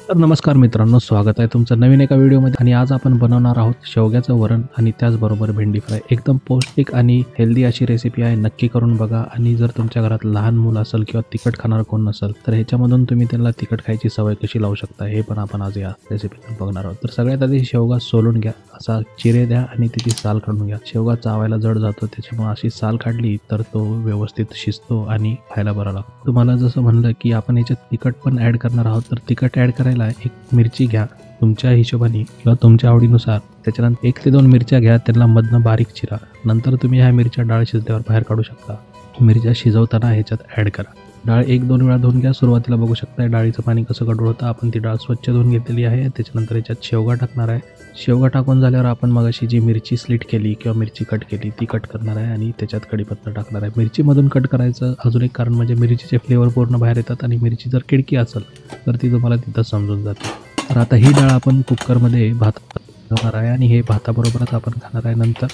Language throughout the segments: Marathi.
तर नमस्कार मित्रांनो, स्वागत आहे तुमचं नवीन एका व्हिडिओमध्ये. आणि आज आपण बनवणार आहोत शेवग्याचं वरण आणि त्याचबरोबर भेंडी फ्राय. एकदम पौष्टिक आणि हेल्दी अशी रेसिपी आहे, नक्की करून बघा. आणि जर तुमच्या घरात लहान मुलं असेल किंवा तिखट खाणार कोण नसेल तर ह्याच्यामधून तुम्ही त्यांना तिखट खायची सवय कशी लावू शकता हे पण आपण आज या रेसिपीतून बघणार आहोत. तर सगळ्यात आधी शेवगा सोलून घ्या, असा चिरे द्या आणि त्याची साल काढून घ्या. शेवगा चावायला जड जातो, त्याच्यामुळे अशी साल काढली तर तो व्यवस्थित शिजतो आणि खायला बरा लागतो. तुम्हाला जसं म्हणलं की आपण याच्यात तिखट पण ॲड करणार आहोत, तर तिखट ॲड करायला एक मिरची घ्या तुमच्या हिशोबाने किंवा तुमच्या आवडीनुसार. त्याच्यानंतर 1 ते 2 मिरच्या घ्या, त्यांना मधनं बारीक चिरा. नंतर तुम्ही ह्या मिरच्या डाळ शिजल्यावर बाहेर काढू शकता. मिरच्या शिजवताना ह्याच्यात ॲड करा. डाळ 1-2 वेळा धुवून घ्या. सुरुवातीला बघू शकता डाळीचं पाणी कसं गढूळ होतं. आपण ती डाळ स्वच्छ धुवून घेतलेली आहे. त्याच्यानंतर याच्यात शेवगा टाकणार आहे. शेवगा टाकून झाल्यावर आपण मगाशी जी मिरची स्लिट केली किंवा मिरची कट केली ती कट करणार आहे आणि त्याच्यात कढीपत्ता टाकणार आहे. मिरचीमधून कट करायचं अजून एक कारण म्हणजे मिरचीचे फ्लेवर पूर्ण बाहेर येतात आणि मिरची जर किडकी असेल तर ती तुम्हाला तिथं समजून जाते. तर आता ही डाळ आपण कुकरमध्ये भात घालणार आहे आणि हे भाताबरोबरच आपण खाणार आहे. नंतर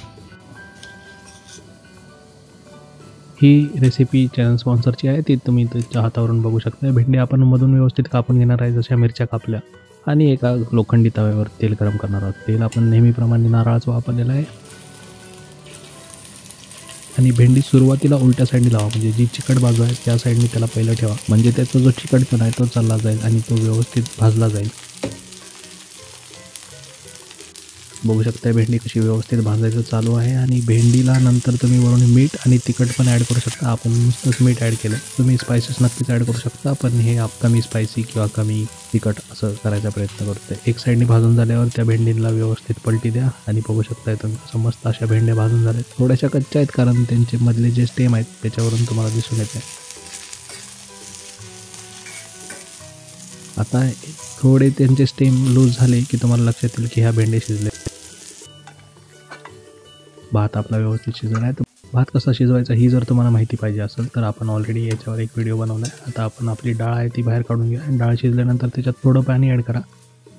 ही रेसिपी चॅनल स्पॉन्सरची आहे, ती तुम्ही त्याच्या हातावरून बघू शकता. भेंडी आपण मधून व्यवस्थित कापून घेणार आहे, जशा मिरच्या कापल्या. आणि एका लोखंडी तव्यावर तेल गरम करणार आहोत. तेल आपण नेहमीप्रमाणे नारळाचं वापरलेलं आहे. आणि भेंडी सुरुवातीला उलट्या साईडने लावा, म्हणजे जी चिकट बाजू आहे त्या साईडने त्याला पहिलं ठेवा, म्हणजे त्याचा जो चिकटपणा आहे तो चालला जाईल आणि तो व्यवस्थित भाजला जाईल. बघू शकता भेंडी कशी व्यवस्थित भाजायचं चालू आहे. आणि भेंडीला नंतर तुम्ही वरून मीठ आणि तिखट पण ॲड करू शकता. आपण नुसतंच मीठ ॲड केलं, तुम्ही स्पायसेस नक्कीच ॲड करू शकता, पण हे कमी स्पायसी किंवा कमी तिखट असं करायचा प्रयत्न करतोय. एक साईडने भाजून झाल्यावर त्या भेंडीला व्यवस्थित पलटी द्या आणि बघू शकता तुम्ही कसं मस्त अशा भेंड्या भाजून झाल्या. थोड्याशा कच्च्या आहेत कारण त्यांचे मधले जे स्टेम आहेत त्याच्यावरून तुम्हाला दिसून येते. आता थोडे त्यांचे स्टेम लूज झाले की तुम्हाला लक्षात येईल की ह्या भेंडे शिजले. भात आपला व्यवस्थित शिजवला आहे. तर भात कसा शिजवायचा ही जर तुम्हाला माहिती पाहिजे असेल तर आपण ऑलरेडी याच्यावर एक व्हिडिओ बनवला आहे. आता आपण आपली डाळ आहे ती बाहेर काढून घ्या. डाळ शिजल्यानंतर त्याच्यात थोडं पाणी ॲड करा,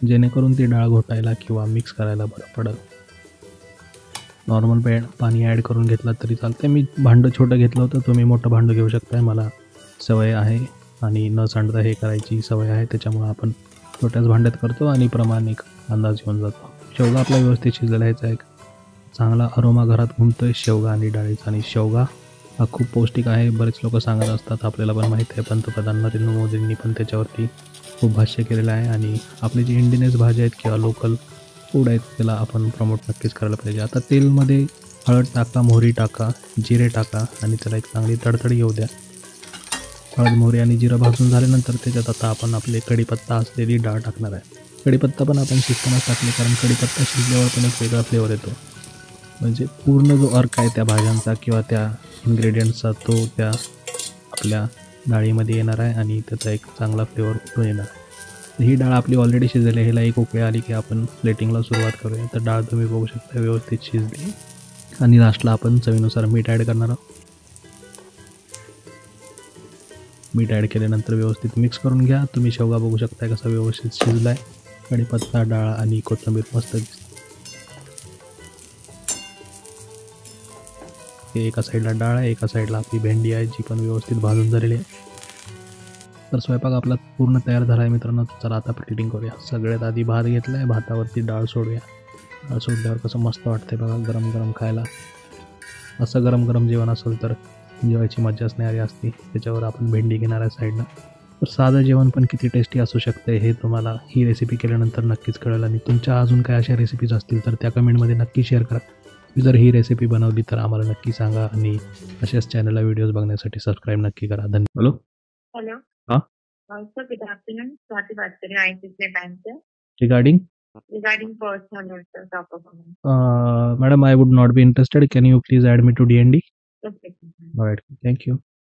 जेणेकरून ती डाळ घोटायला किंवा मिक्स करायला बरं पडेल. नॉर्मल पाणी ॲड करून घेतलं तरी चालतं. मी भांडं छोटं घेतलं होतं, तुम्ही मोठं भांडं घेऊ शकताय. मला सवय आहे आणि न सांडता हे करायची सवय आहे, त्याच्यामुळं आपण छोट्याच भांड्यात करतो आणि प्रमाणिक अंदाज येऊन जातो. शेवगा आपला व्यवस्थित शिजलेला ह्याचा एक चांगला अरोमा घरात घुमतोय शेवगा आणि डाळीचा. आणि शेवगा हा खूप पौष्टिक आहे, बरेच लोक सांगत असतात, आपल्याला पण माहीत आहे. पंतप्रधान नरेंद्र मोदींनी पण त्याच्यावरती खूप भाष्य केलेलं आहे. आणि आपली जी इंडियनच भाज्या आहेत किंवा लोकल फूड आहेत त्याला आपण प्रमोट नक्कीच करायला पाहिजे. आता तेलमध्ये हळद टाका, मोहरी टाका, जिरे टाका आणि त्याला एक चांगली तडतडी येऊ द्या. हळद, मोहरी आणि जिरं भाजून झाल्यानंतर त्याच्यात आता आपण आपले कढीपत्ता असलेली डाळ टाकणार आहे. कढीपत्ता पण आपण शिजतानाच टाकले, कारण कढीपत्ता शिजल्यावर पण एक वेगळा फ्लेवर येतो. म्हणजे पूर्ण जो अर्क आहे त्या भाज्यांचा किंवा त्या इन्ग्रेडियंट्सचा तो त्या आपल्या डाळीमध्ये येणार आहे आणि त्याचा एक चांगला फ्लेवर उठून येणार आहे. ही डाळ आपली ऑलरेडी शिजलेली आहे. ह्याला एक उकळी आली की आपण प्लेटिंगला सुरुवात करूया. तर डाळ तुम्ही बघू शकता व्यवस्थित शिजली. आणि लास्टला आपण चवीनुसार मीठ ॲड करणार आहोत. मीठ ॲड केल्यानंतर व्यवस्थित मिक्स करून घ्या. तुम्ही शेवगा बघू शकता कसा व्यवस्थित शिजला आहे. कढीपत्ता, डाळ आणि कोथिंबीर मस्त दिसते. एका साईडला डाळ आहे, एका साईडला आपली भेंडी आहे जी पण व्यवस्थित भाजून झालेली आहे. तर स्वयंपाक आपला पूर्ण तयार झाला आहे मित्रांनो. चला आता प्लेटिंग करूया. सगळ्यात आधी भात घेतला आहे, भातावरती डाळ सोडूया. डाळ सोडल्यावर कसं मस्त वाटते बघा गरम गरम खायला. असं गरम गरम जेवण असेल तर जेवायची मजाच नाही असते. त्याच्यावर आपण भेंडी घेणार आहे साईडनं. तर साधं जेवण पण किती टेस्टी असू शकते हे तुम्हाला ही रेसिपी केल्यानंतर नक्कीच कळेल. आणि तुमच्या अजून काय अशा रेसिपीज असतील तर त्या कमेंटमध्ये नक्की शेअर करा. जर ही रेसिपी बनवली तर आम्हाला नक्की सांगा आणि अशाच चॅनलला व्हिडिओज बघण्यासाठी सबस्क्राईब नक्की करा. धन्यवाद. हेलो. हाँ सर, गुड आफ्टरनून. स्वाति बात कर रही हूँ आईसीआईसीआई बैंक से regarding regarding personal loan sir, top performance. Madam, I would not be interested. Can you please add me to DND? Okay. Alright, thank you.